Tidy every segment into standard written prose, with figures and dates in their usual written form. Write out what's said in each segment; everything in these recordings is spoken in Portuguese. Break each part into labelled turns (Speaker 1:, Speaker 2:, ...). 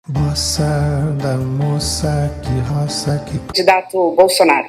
Speaker 1: Moça da moça, que roça, que...
Speaker 2: Candidato Bolsonaro.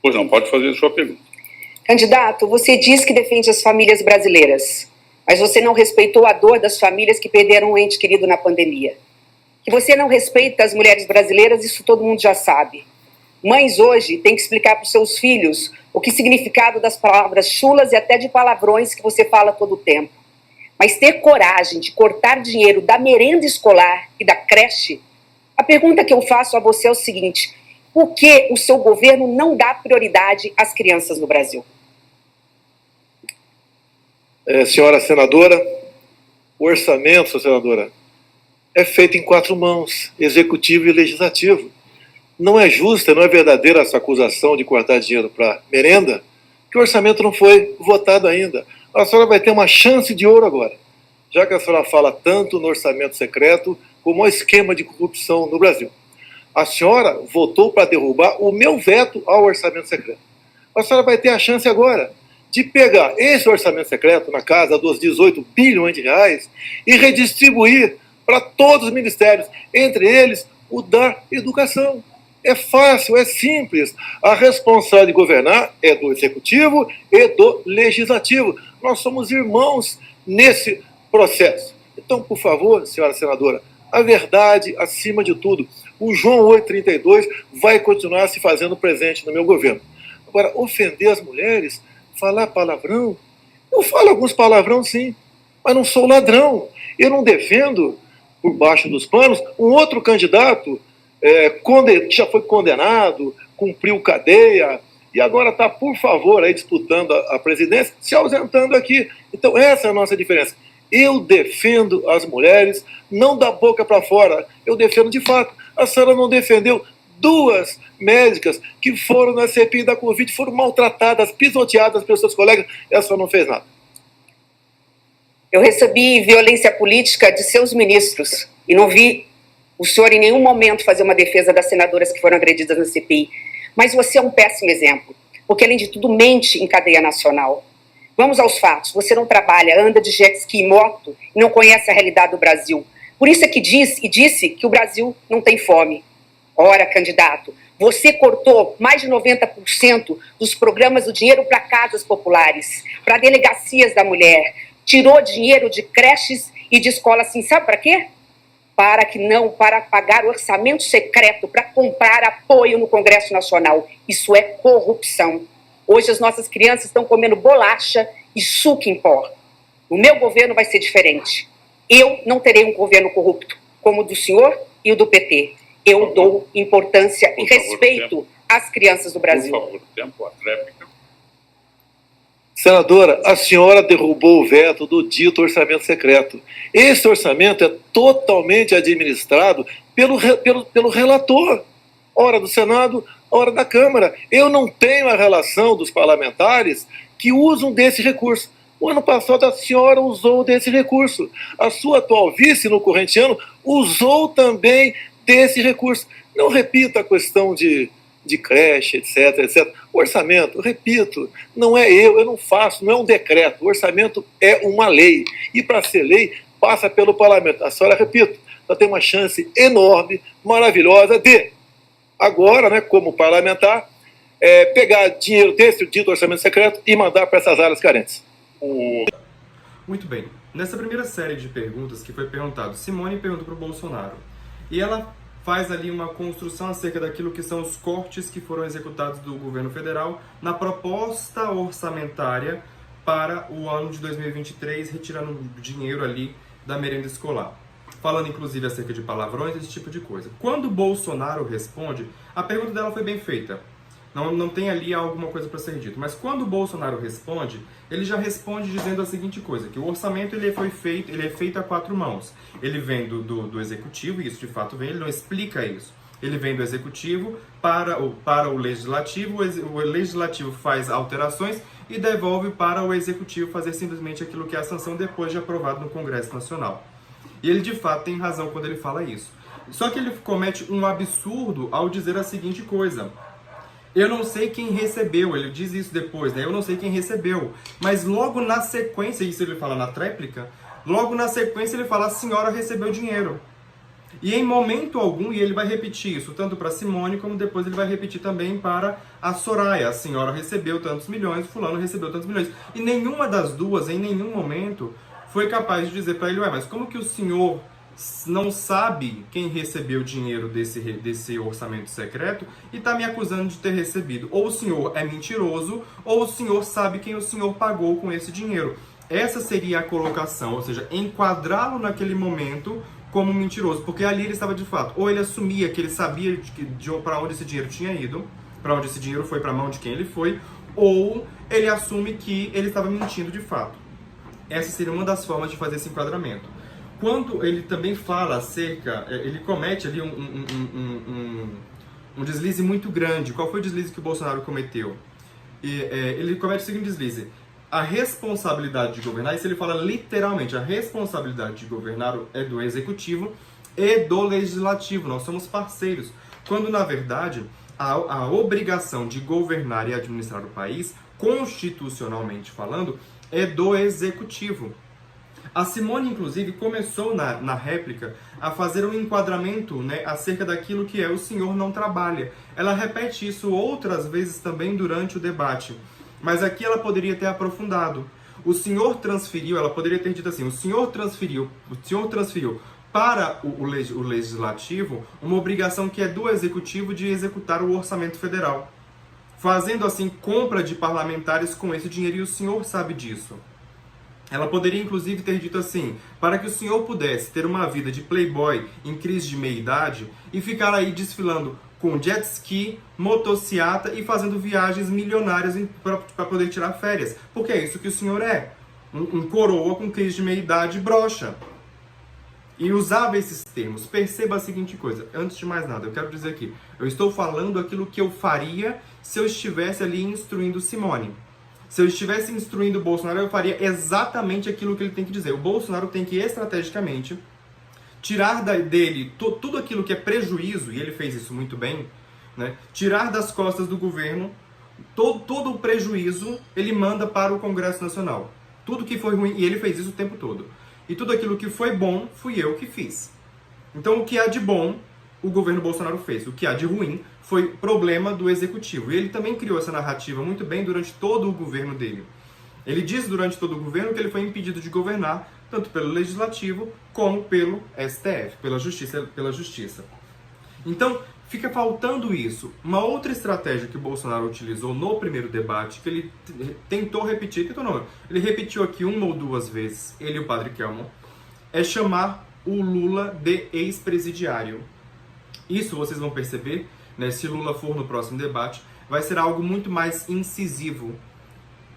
Speaker 3: Pois não, pode fazer a sua pergunta.
Speaker 2: Candidato, você diz que defende as famílias brasileiras, mas você não respeitou a dor das famílias que perderam um ente querido na pandemia. Que você não respeita as mulheres brasileiras, isso todo mundo já sabe. Mães hoje têm que explicar para os seus filhos o que significado das palavras chulas e até de palavrões que você fala todo o tempo. Mas ter coragem de cortar dinheiro da merenda escolar e da creche, a pergunta que eu faço a você é o seguinte: por que o seu governo não dá prioridade às crianças no Brasil?
Speaker 4: Senhora senadora, o orçamento, senadora, é feito em 4 mãos, executivo e legislativo. Não é justa, não é verdadeira essa acusação de cortar dinheiro para merenda, que o orçamento não foi votado ainda. A senhora vai ter uma chance de ouro agora, já que a senhora fala tanto no orçamento secreto como o esquema de corrupção no Brasil. A senhora votou para derrubar o meu veto ao orçamento secreto. A senhora vai ter a chance agora de pegar esse orçamento secreto na casa dos 18 bilhões de reais e redistribuir para todos os ministérios, entre eles o da educação. É fácil, é simples. A responsabilidade de governar é do executivo e do legislativo. Nós somos irmãos nesse processo. Então, por favor, senhora senadora, a verdade acima de tudo. O João 832 vai continuar se fazendo presente no meu governo. Agora, ofender as mulheres, falar palavrão, eu falo alguns palavrão sim, mas não sou ladrão. Eu não defendo, por baixo dos panos, um outro candidato que já foi condenado, cumpriu cadeia, e agora está, por favor, aí disputando a presidência, se ausentando aqui. Então, essa é a nossa diferença. Eu defendo as mulheres, não da boca para fora, eu defendo de fato. A senhora não defendeu 2 médicas que foram na CPI da Covid, foram maltratadas, pisoteadas pelos seus colegas, e a senhora não fez nada.
Speaker 2: Eu recebi violência política de seus ministros e não vi o senhor em nenhum momento fazer uma defesa das senadoras que foram agredidas na CPI. Mas você é um péssimo exemplo, porque além de tudo mente em cadeia nacional. Vamos aos fatos. Você não trabalha, anda de jet ski e moto e não conhece a realidade do Brasil. Por isso é que disse que o Brasil não tem fome. Ora, candidato, você cortou mais de 90% dos programas do dinheiro para casas populares, para delegacias da mulher, tirou dinheiro de creches e de escolas, assim, sabe para quê? Para pagar orçamento secreto, para comprar apoio no Congresso Nacional. Isso é corrupção. Hoje as nossas crianças estão comendo bolacha e suco em pó. O meu governo vai ser diferente. Eu não terei um governo corrupto, como o do senhor e o do PT. Eu dou importância e respeito às crianças do Brasil.
Speaker 3: Por favor, tempo, a réplica.
Speaker 4: Senadora, a senhora derrubou o veto do dito orçamento secreto. Esse orçamento é totalmente administrado pelo relator, ora do Senado, ora da Câmara. Eu não tenho a relação dos parlamentares que usam desse recurso. O ano passado a senhora usou desse recurso. A sua atual vice no corrente ano usou também desse recurso. Não repita a questão de creche, etc, etc. O orçamento, repito, não é eu não faço, não é um decreto. O orçamento é uma lei. E para ser lei, passa pelo parlamento. A senhora, repito, ela tem uma chance enorme, maravilhosa de, agora, né, como parlamentar, pegar dinheiro desse dito orçamento secreto e mandar para essas áreas carentes.
Speaker 5: Muito bem. Nessa primeira série de perguntas que foi perguntado, Simone perguntou para o Bolsonaro. E ela faz ali uma construção acerca daquilo que são os cortes que foram executados do governo federal na proposta orçamentária para o ano de 2023, retirando dinheiro ali da merenda escolar. Falando inclusive acerca de palavrões, esse tipo de coisa. Quando o Bolsonaro responde, a pergunta dela foi bem feita. Não tem ali alguma coisa para ser dito. Mas quando o Bolsonaro responde, ele já responde dizendo a seguinte coisa, que o orçamento ele é feito a 4 mãos. Ele vem do executivo, e isso de fato vem, ele não explica isso. Ele vem do executivo para o legislativo, o legislativo faz alterações e devolve para o executivo fazer simplesmente aquilo que é a sanção depois de aprovado no Congresso Nacional. E ele de fato tem razão quando ele fala isso. Só que ele comete um absurdo ao dizer a seguinte coisa: eu não sei quem recebeu, ele diz isso depois, né? Eu não sei quem recebeu. Mas logo na sequência, isso ele fala na tréplica, logo na sequência ele fala, a senhora recebeu dinheiro. E em momento algum, e ele vai repetir isso tanto para Simone, como depois ele vai repetir também para a Soraya. A senhora recebeu tantos milhões, fulano recebeu tantos milhões. E nenhuma das duas, em nenhum momento, foi capaz de dizer para ele, ué, mas como que o senhor não sabe quem recebeu o dinheiro desse orçamento secreto e está me acusando de ter recebido? Ou o senhor é mentiroso, ou o senhor sabe quem o senhor pagou com esse dinheiro. Essa seria a colocação, ou seja, enquadrá-lo naquele momento como mentiroso, porque ali ele estava de fato, ou ele assumia que ele sabia para onde esse dinheiro tinha ido, para onde esse dinheiro foi, para a mão de quem ele foi, ou ele assume que ele estava mentindo de fato. Essa seria uma das formas de fazer esse enquadramento. Quando ele também fala acerca, ele comete ali um deslize muito grande. Qual foi o deslize que o Bolsonaro cometeu? Ele comete o seguinte deslize: a responsabilidade de governar, isso ele fala literalmente, a responsabilidade de governar é do executivo e do legislativo, nós somos parceiros. Quando, na verdade, a obrigação de governar e administrar o país, constitucionalmente falando, é do executivo. A Simone, inclusive, começou na réplica a fazer um enquadramento, né, acerca daquilo que é o senhor não trabalha. Ela repete isso outras vezes também durante o debate. Mas aqui ela poderia ter aprofundado. O senhor transferiu, ela poderia ter dito assim, o senhor transferiu para o legislativo uma obrigação que é do executivo de executar o orçamento federal. Fazendo assim compra de parlamentares com esse dinheiro, e o senhor sabe disso. Ela poderia inclusive ter dito assim, para que o senhor pudesse ter uma vida de playboy em crise de meia-idade e ficar aí desfilando com jet ski, motociata e fazendo viagens milionárias para poder tirar férias. Porque é isso que o senhor é. Um coroa com crise de meia-idade broxa. E usava esses termos. Perceba a seguinte coisa. Antes de mais nada, eu quero dizer aqui. Eu estou falando aquilo que eu faria se eu estivesse ali instruindo Simone. Se eu estivesse instruindo o Bolsonaro, eu faria exatamente aquilo que ele tem que dizer. O Bolsonaro tem que estrategicamente tirar dele tudo aquilo que é prejuízo, e ele fez isso muito bem, né? Tirar das costas do governo todo o prejuízo, ele manda para o Congresso Nacional. Tudo que foi ruim, e ele fez isso o tempo todo. E tudo aquilo que foi bom, fui eu que fiz. Então o que há de bom, o governo Bolsonaro fez. O que há de ruim foi problema do executivo. E ele também criou essa narrativa muito bem durante todo o governo dele. Ele diz durante todo o governo que ele foi impedido de governar, tanto pelo Legislativo como pelo STF, pela Justiça. Então, fica faltando isso. Uma outra estratégia que o Bolsonaro utilizou no primeiro debate, que ele tentou repetir, ele repetiu aqui uma ou duas vezes, ele e o Padre Kelmon, é chamar o Lula de ex-presidiário. Isso vocês vão perceber, né, se Lula for no próximo debate, vai ser algo muito mais incisivo.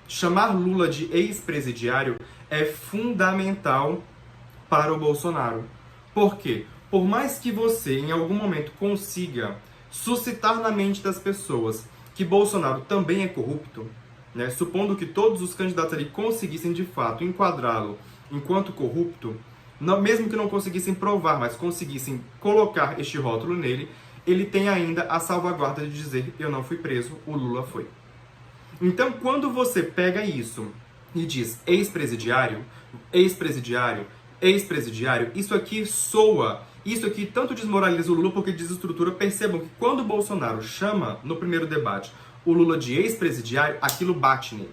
Speaker 5: Chamar Lula de ex-presidiário é fundamental para o Bolsonaro. Por quê? Por mais que você, em algum momento, consiga suscitar na mente das pessoas que Bolsonaro também é corrupto, né? Supondo que todos os candidatos ali conseguissem, de fato, enquadrá-lo enquanto corrupto, mesmo que não conseguissem provar, mas conseguissem colocar este rótulo nele, ele tem ainda a salvaguarda de dizer, eu não fui preso, o Lula foi. Então, quando você pega isso e diz ex-presidiário, ex-presidiário, ex-presidiário, isso aqui soa, isso aqui tanto desmoraliza o Lula porque desestrutura. Percebam que quando o Bolsonaro chama, no primeiro debate, o Lula de ex-presidiário, aquilo bate nele.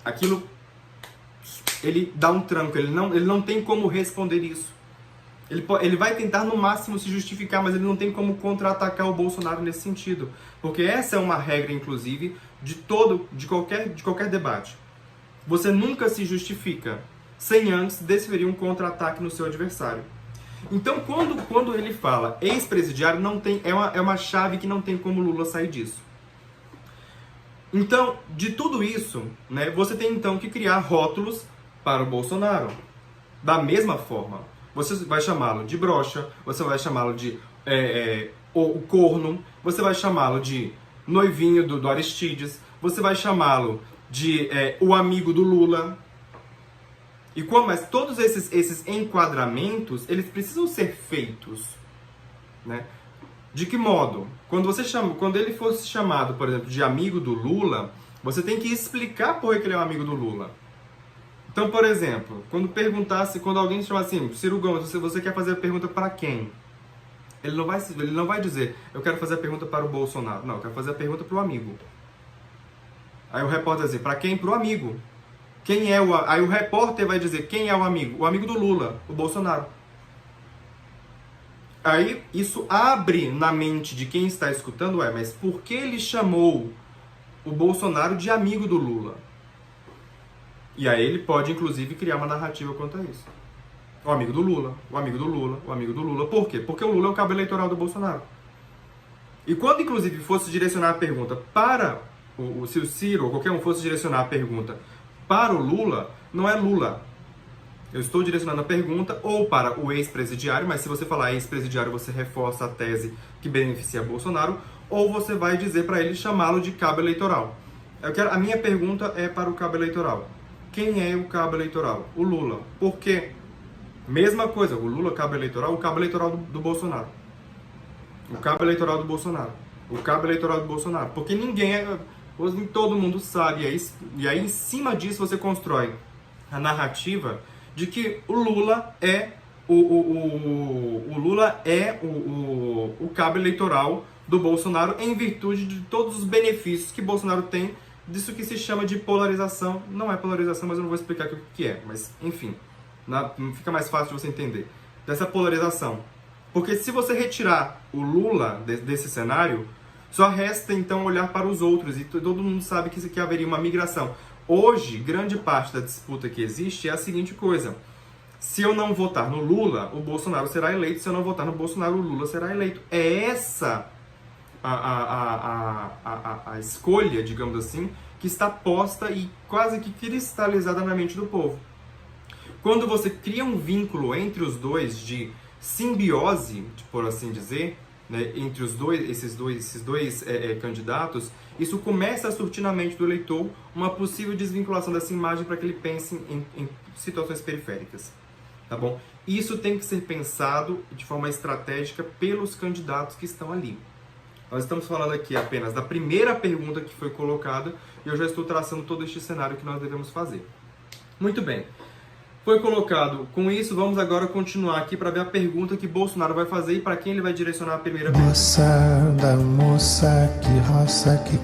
Speaker 5: Aquilo, ele dá um tranco, ele não tem como responder isso. Ele vai tentar no máximo se justificar, mas ele não tem como contra-atacar o Bolsonaro nesse sentido. Porque essa é uma regra, inclusive, de qualquer debate. Você nunca se justifica sem antes desferir um contra-ataque no seu adversário. Então, quando ele fala ex-presidiário, é uma chave que não tem como Lula sair disso. Então, de tudo isso, né, você tem então que criar rótulos para o Bolsonaro. Da mesma forma, você vai chamá-lo de broxa, você vai chamá-lo de o corno, você vai chamá-lo de noivinho do Aristides, você vai chamá-lo de o amigo do Lula. Mas todos esses enquadramentos, eles precisam ser feitos, né? De que modo? Quando ele fosse chamado, por exemplo, de amigo do Lula, você tem que explicar por que ele é um amigo do Lula. Então, por exemplo, quando alguém chamar assim, Ciro Gomes, você quer fazer a pergunta para quem? Ele não vai dizer, eu quero fazer a pergunta para o Bolsonaro. Não, eu quero fazer a pergunta para o amigo. Aí o repórter vai dizer, para quem? Para o amigo. Aí o repórter vai dizer, quem é o amigo? O amigo do Lula, o Bolsonaro. Aí isso abre na mente de quem está escutando, mas por que ele chamou o Bolsonaro de amigo do Lula? E aí ele pode, inclusive, criar uma narrativa quanto a isso. O amigo do Lula, o amigo do Lula, o amigo do Lula. Por quê? Porque o Lula é o cabo eleitoral do Bolsonaro. E quando, inclusive, fosse direcionar a pergunta para se o Ciro ou qualquer um fosse direcionar a pergunta para o Lula, não é Lula. Eu estou direcionando a pergunta ou para o ex-presidiário, mas se você falar ex-presidiário, você reforça a tese que beneficia Bolsonaro, ou você vai dizer para ele chamá-lo de cabo eleitoral. A minha pergunta é para o cabo eleitoral. Quem é o cabo eleitoral? O Lula. Por quê? Mesma coisa, o Lula cabo eleitoral, o cabo eleitoral do Bolsonaro. O cabo eleitoral do Bolsonaro. O cabo eleitoral do Bolsonaro. Porque todo mundo sabe, e aí em cima disso você constrói a narrativa de que o Lula é o cabo eleitoral do Bolsonaro em virtude de todos os benefícios que Bolsonaro tem disso que se chama de polarização. Não é polarização, mas eu não vou explicar o que é. Mas, enfim, fica mais fácil de você entender. Dessa polarização. Porque se você retirar o Lula desse cenário, só resta então olhar para os outros. E todo mundo sabe que haveria uma migração. Hoje, grande parte da disputa que existe é a seguinte coisa. Se eu não votar no Lula, o Bolsonaro será eleito. Se eu não votar no Bolsonaro, o Lula será eleito. É essa a escolha, digamos assim, que está posta e quase que cristalizada na mente do povo. Quando você cria um vínculo entre os dois de simbiose, por assim dizer, né, entre esses dois candidatos, isso começa a surtir na mente do eleitor uma possível desvinculação dessa imagem para que ele pense em situações periféricas. Tá bom? Isso tem que ser pensado de forma estratégica pelos candidatos que estão ali. Nós estamos falando aqui apenas da primeira pergunta que foi colocada e eu já estou traçando todo este cenário que nós devemos fazer. Muito bem. Foi colocado. Com isso, vamos agora continuar aqui para ver a pergunta que Bolsonaro vai fazer e para quem ele vai direcionar a primeira pergunta.
Speaker 1: Moça da moça, que roça, que